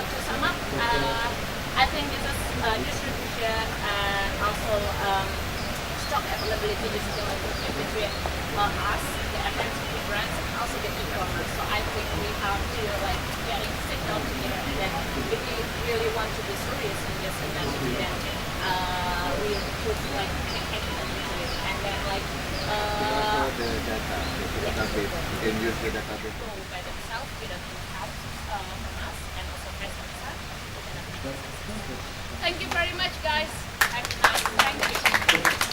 to sum up, I think this is distribution and also stock availability is still improving between us, the FMCG brands, and also the e-commerce. So I think we have to like getting sit down together, and then if you really want to be serious in this industry, then we should like take action into it, and then like The data, the database. You can use the database. go by themselves without help from us, and also vice versa. Thank you very much, guys. Have a nice. Thank you.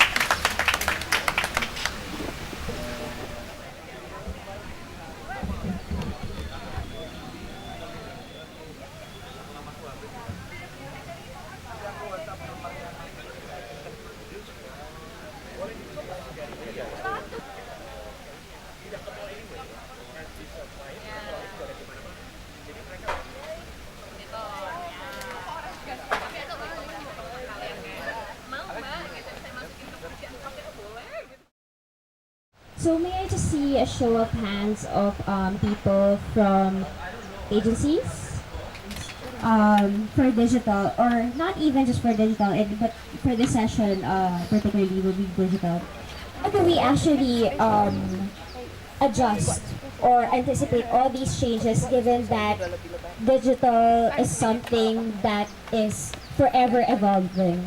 So may I just see a show of hands of people from agencies for digital, or not even just for digital, but for this session particularly will be digital. How do we actually adjust or anticipate all these changes given that digital is something that is forever evolving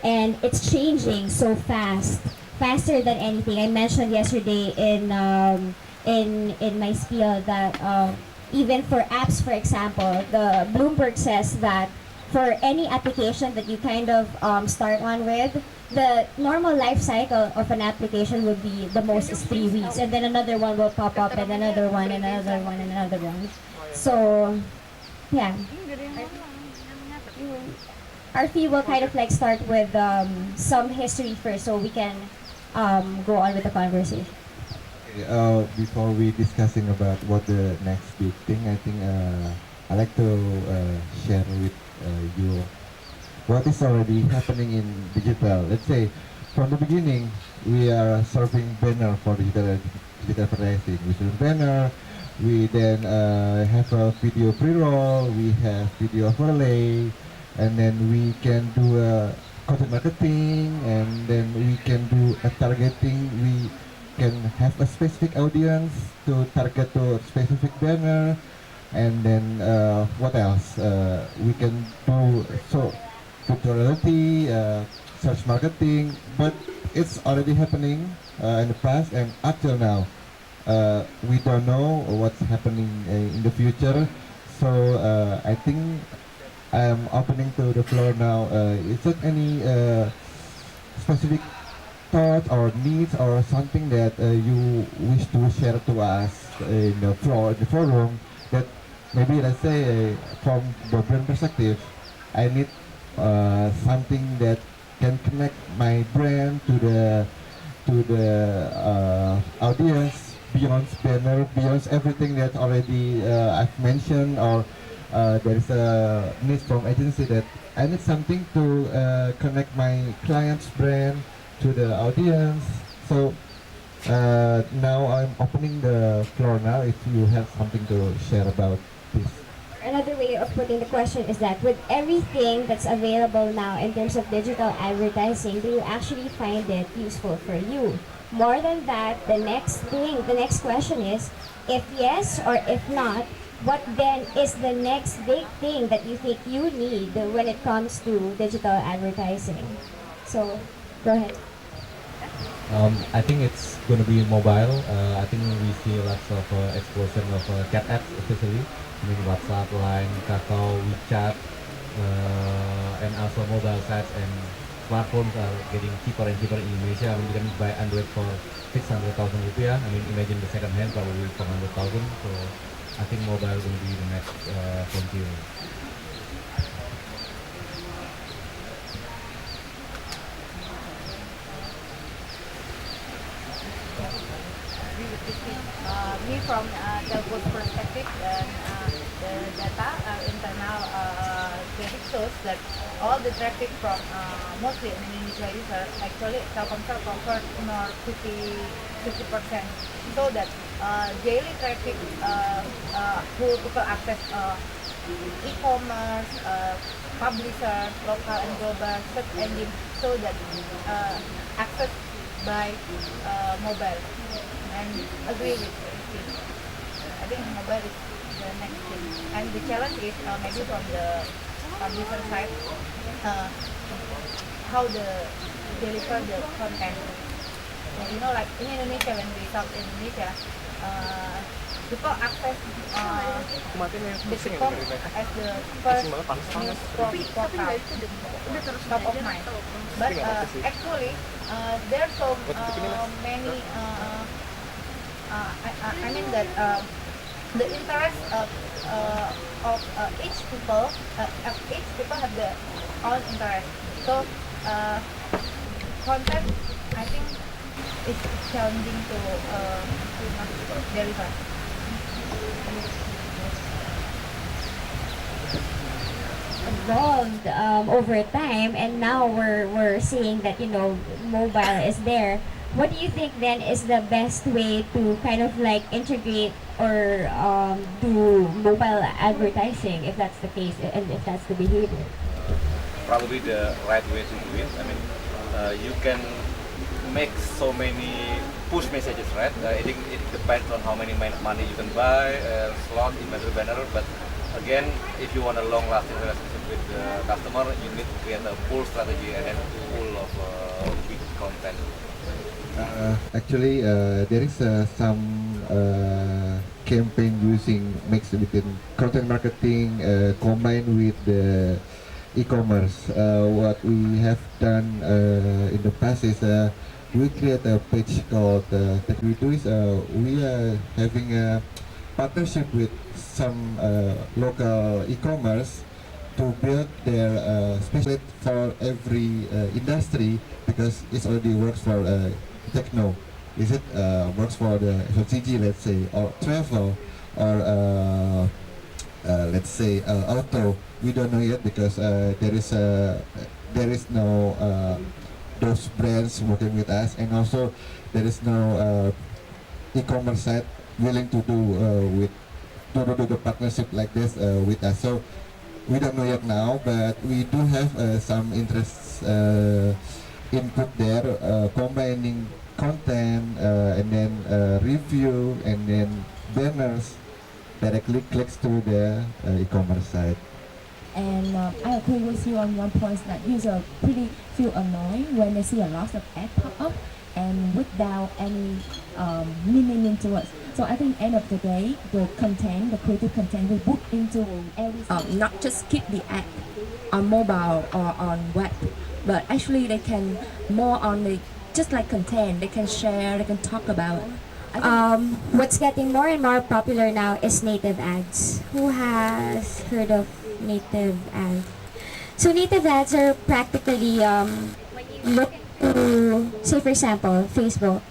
and it's changing so fast, faster than anything. I mentioned yesterday in my spiel that even for apps, for example, the Bloomberg says that for any application that you kind of start on with, the normal life cycle of an application would be the most is 3 weeks, and then another one will pop up, and another one, and another one, and another one. So, yeah. Our fee will kind of like start with some history first, so we can go on with the conversation. Okay, before we discussing about what the next big thing, I think I like to share with you what is already happening in digital. Let's say from the beginning we are serving banner for digital advertising. We serve banner. We then have a video pre-roll. We have video overlay, and then we can do a content marketing, and then we can do a targeting. We can have a specific audience to target to a specific banner, and then what else? We can do so virtuality, search marketing, but it's already happening in the past and up till now. We don't know what's happening in the future, so I think I'm opening to the floor now. Is there any specific thoughts or needs or something that you wish to share to us in the floor, in the forum, that maybe let's say from the brand perspective, I need something that can connect my brand to the audience beyond banner, beyond everything that already I've mentioned, or there is a need from agency that I need something to connect my client's brand to the audience. So now I'm opening the floor now if you have something to share about this. Another way of putting the question is that with everything that's available now in terms of digital advertising, do you actually find it useful for you? More than that, the next question is, if yes or if not, what then is the next big thing that you think you need when it comes to digital advertising? So, go ahead. I think it's going to be mobile. I think we see lots of explosion of cat apps, especially. I mean WhatsApp, Line, Kakao, WeChat, and also mobile sites and smartphones are getting cheaper and cheaper in Indonesia. I mean, you can buy Android for 600,000 rupiah. I mean, imagine the second hand probably 400,000. So I think mobile will be the next frontier. Me from the good perspective and the data internal traffic shows that all the traffic from mostly in Indonesia users actually Telkomsel covered more 50%, so that daily traffic who people access e-commerce, publishers, local and global search engine, so that access by mobile. And agree with Christine. I think mobile is the next thing. And the challenge is maybe from the publisher side, how the deliver the content. You know, like in Indonesia, when we talk in Indonesia, people access the Tiktok as the first news portal, top of mind. But actually, there are so many. I mean that the interest of each people have their own interest. So content, I think, is challenging to deliver. Evolved over time, and now we're seeing that mobile is there. What do you think then is the best way to kind of like integrate or do mobile advertising, if that's the case and if that's the behavior? Probably the right way to do it. I mean, you can make so many push messages, right? I think it depends on how many money you can buy, slot, email banner. But again, if you want a long-lasting relationship with the customer, you need to create a full strategy and then full of big content. Actually, there is some campaign using mix between content marketing combined with the e-commerce. What we have done in the past is we create a page called that we do is we are having a partnership with some local e-commerce to build their special for every industry, because it already works for techno. Is it works for the FMCG, let's say, or travel, or let's say auto. We don't know yet because there is no those brands working with us, and also there is no e-commerce site willing to do the partnership like this with us. So we don't know yet now, but we do have some interests input there, combining content and then review and then banners directly clicks to the e-commerce site. And I agree with you on one point that users pretty feel annoying when they see a lot of ads pop up and without any meaning into it. So I think end of the day, the content, the creative content we put into every not just keep the ad on mobile or on web, but actually they can more on the just like content, they can share, they can talk about. What's getting more and more popular now is native ads. Who has heard of native ads? So native ads are practically when you look to, say for example, Facebook.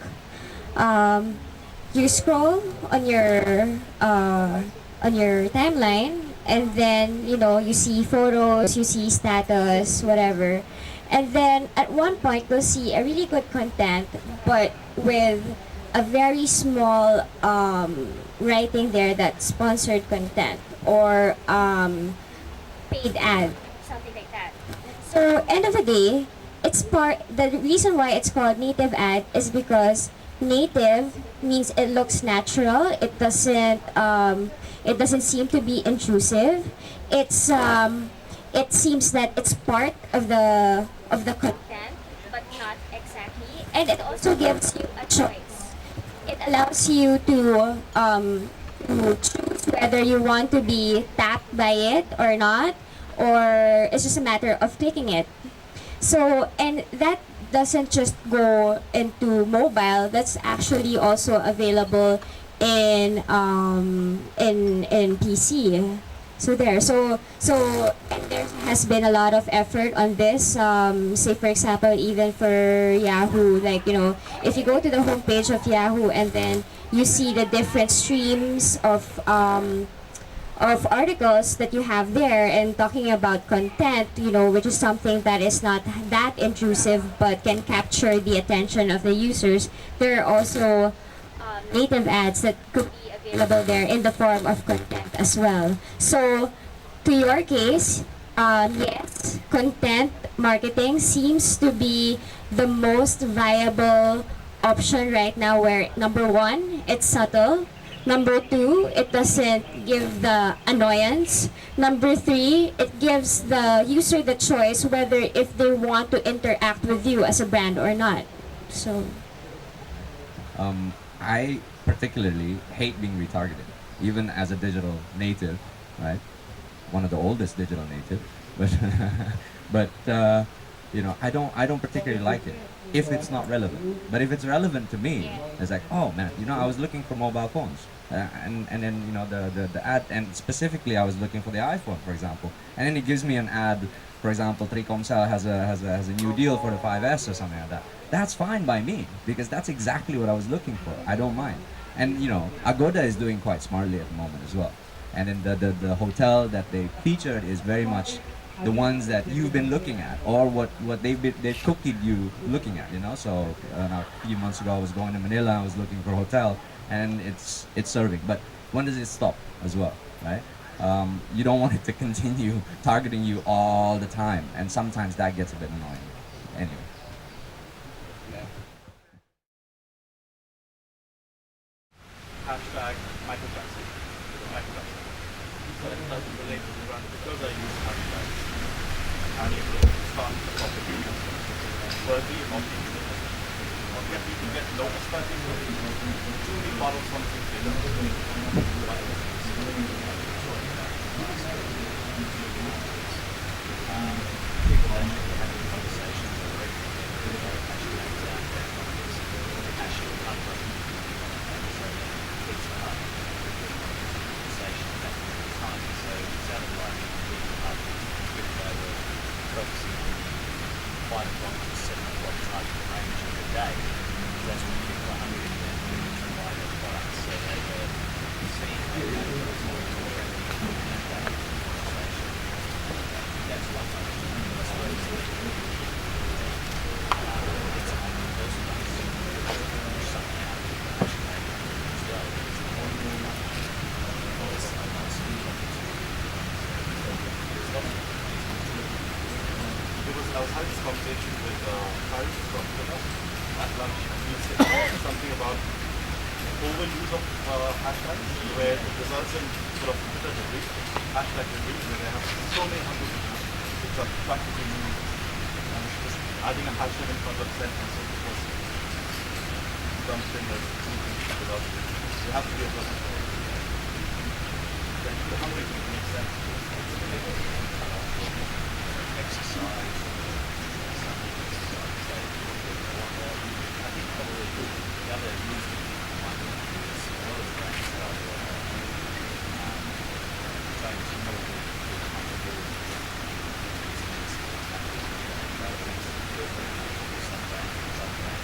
You scroll on your timeline, and then you see photos, you see status, whatever, and then at one point you'll see a really good content, but with a very small writing there that's sponsored content or paid ad, something like that. So end of the day, the reason why it's called native ad is because native means it looks natural. It doesn't seem to be intrusive. It seems that it's part of the content, but not exactly. And it also gives you a choice. It allows you to choose whether you want to be tapped by it or not, or it's just a matter of clicking it. So, and that doesn't just go into mobile. That's actually also available in PC. So and there has been a lot of effort on this. Say for example, even for Yahoo, if you go to the homepage of Yahoo and then you see the different streams of articles that you have there and talking about content, which is something that is not that intrusive but can capture the attention of the users. There are also native ads that could be available there in the form of content as well. So to your case, yes, content marketing seems to be the most viable option right now, where number one, it's subtle. Number two, it doesn't give the annoyance. Number three, it gives the user the choice whether if they want to interact with you as a brand or not. So, I particularly hate being retargeted, even as a digital native, right? One of the oldest digital native, but you know, I don't particularly like it if it's not relevant. But if it's relevant to me, it's like, oh man, you know, I was looking for mobile phones, and then you know the ad, and specifically I was looking for the iPhone, for example, and then it gives me an ad. For example, Tricomsel has a new deal for the 5S or something like that. That's fine by me because that's exactly what I was looking for. I don't mind. And you know, Agoda is doing quite smartly at the moment as well. And then the hotel that they featured is very much the ones that you've been looking at, or what they've cookied you looking at, you know. So now, a few months ago I was going to Manila, I was looking for a hotel, and it's serving. But when does it stop as well, right? You don't want it to continue targeting you all the time, and sometimes that gets a bit annoying. Anyway. Hashtag Michael Jackson. Michael Jackson. So it doesn't relate to the brand because I use hashtags. And it will start the topic worthy of people. Or you get noticed by people. Truly follow something people actually having conversations regularly. Hashtags out there. Actually, focusing on 5 o'clock to 7 o'clock target range of the day. That's when people are hungry and buy their products. So they were seeing that's one thing. It's on the first place. Something out of the as well. I was having this conversation with Harry from Twitter at lunch, and he said something about overuse of hashtags, where it results in sort of Twitter debris, hashtag debris, where they have so many hundreds of them, which are practically meaningless. And just adding a hashtag in front of sentences because something that's without it. You have to be a person. Then the hungry thing makes sense. Exercise. The other news one is a lot of brands that are trying to move comfortable some brands. So sometimes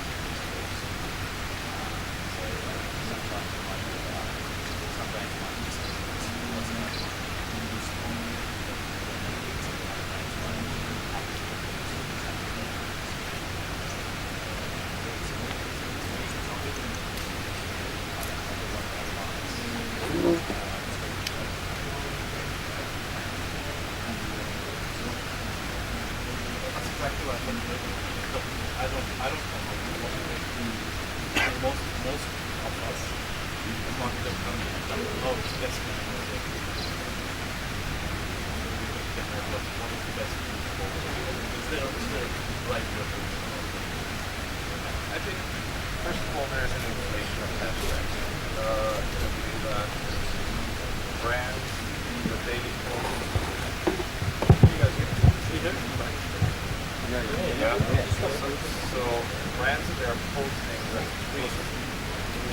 you might some brands might just what's happening. I don't know what most of us marketers come know it's best what is the best is there right way? I think first of all there's an inflation of hashtags. That brands, the daily post. You guys see here? Yeah. So brands that are posting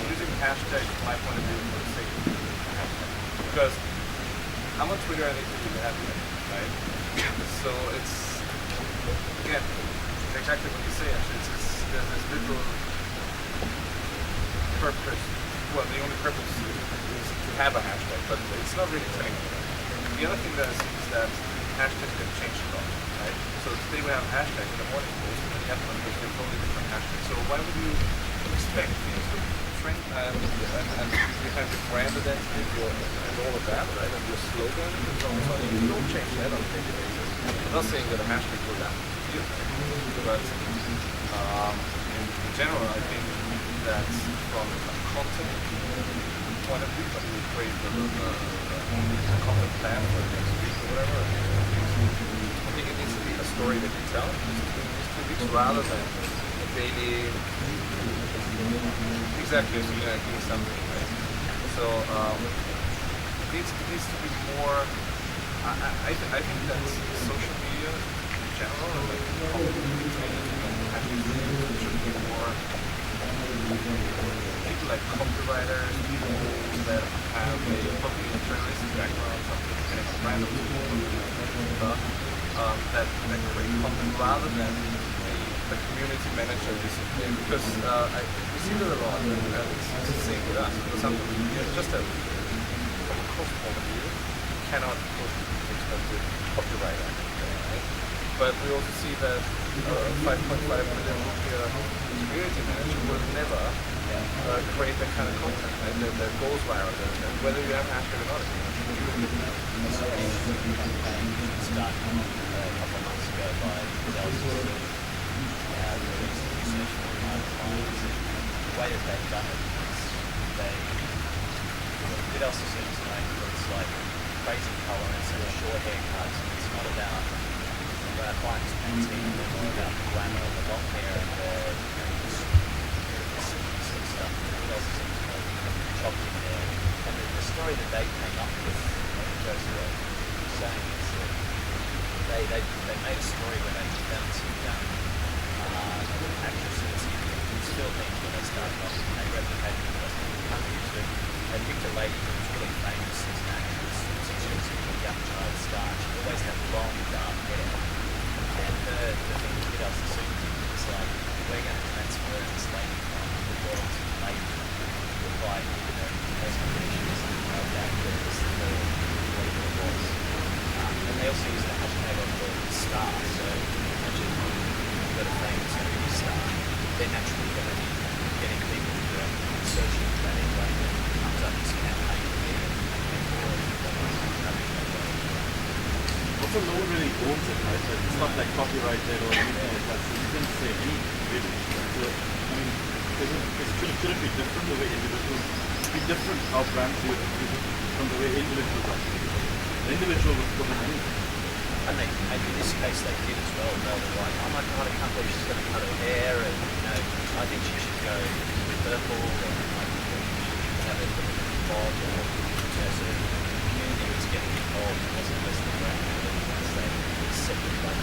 using hashtags from my point of view for the sake of hashtag. Because how much Twitter are they using the hashtag, right? So it's again exactly what you say actually. There's this little purpose. Well, the only purpose is to have a hashtag, but it's not really telling you. The other thing that I see is that hashtags can change a lot. Right? So today we have a hashtag in the morning post, and then you have to understand totally different hashtag. So why would you expect things to different, and you have your brand identity and all of that, right? And your slogan and so on. So you don't change that on a daily basis. I'm not saying that a hashtag will have to be but in general, I think that from a content point of view, when we create the content plan for the next week or whatever, I think it needs to be a story that you tell these 2 weeks rather than a daily. Exactly, so give me something, right? So it needs to be more. I think that social media in general, and like should be more people like copywriters, people that have a probably a journalistic background, something kind of random that create content rather than the community manager discipline, because we see that a lot, and it's the same with us. For example, just from a cost point of view, you cannot put expensive copywriter, right? But we also see that 5.5 million community manager will never create that kind of content, right? That goes viral, whether you have a hashtag or not. Started a couple of months ago by Dell's research for clients. The way that they've done it is it also seems to make looks like crazy colour and sort of short haircuts. It's not about clients painting, they're more about the glamour of the long hair and the sort of stuff. It also seems to be chopped in there. And the story that they came up with, Joe's saying, is that they made a story where they found some actresses in Philippines when they started off, and they replicated the rest of the countries. But they picked a lady who was really famous as an actress since she was a young child star. She always had long dark hair. And the thing that did us the suit was like, we're going to transfer this lady from the world to the lady by giving her personal conditions of that was whatever it was. And they also used the hashtag of the star. So imagine you've got a famous movie star, they're naturally going to be getting people to go searching for that anyway. And it comes up this campaign here also, no one really owns it, right? Like, it's not like copyrighted or anything like that. So you can say any really. So, I mean, shouldn't be different the way individuals be different how brands do it from the way individuals are. The individual will put in anything. And maybe in this case they did as well. They were like, oh my god, I can't believe she's going to cut her hair, and I think she should go purple, and I think she should have it blonde, or so the community was getting involved. It wasn't just the brand, once they accepted that.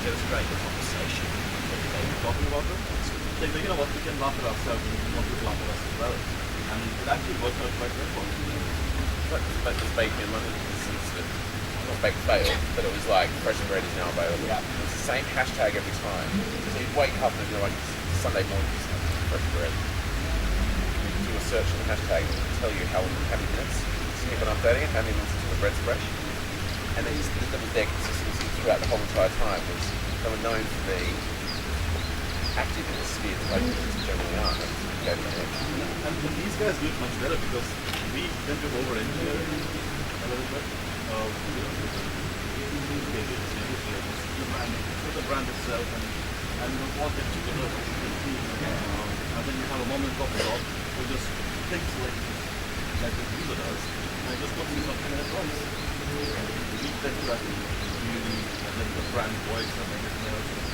There was a great conversation that they were talking about them. Like, you know what, we can laugh at ourselves and we want to laugh at us as well. And it actually worked out quite well for me. Like this bacon in London, not bake fail, but it was like fresh and bread is now available. Yeah. It was the same hashtag every time. So you'd wake up and you're like, it's Sunday morning, fresh bread. You do a search on the hashtag and it will tell you how many minutes. So keep on updating it, how many minutes until the bread's fresh. And then that was their consistency throughout the whole entire time. Was they were known to be active in the sphere that like businesses generally are. And these guys do it much better because we tend to over-engineer it a little bit. The brand itself, and we want it to deliver. And then you have a moment of shop who just thinks like the user does, and just puts in something in it once. We tend to really, and then the brand voice and everything else.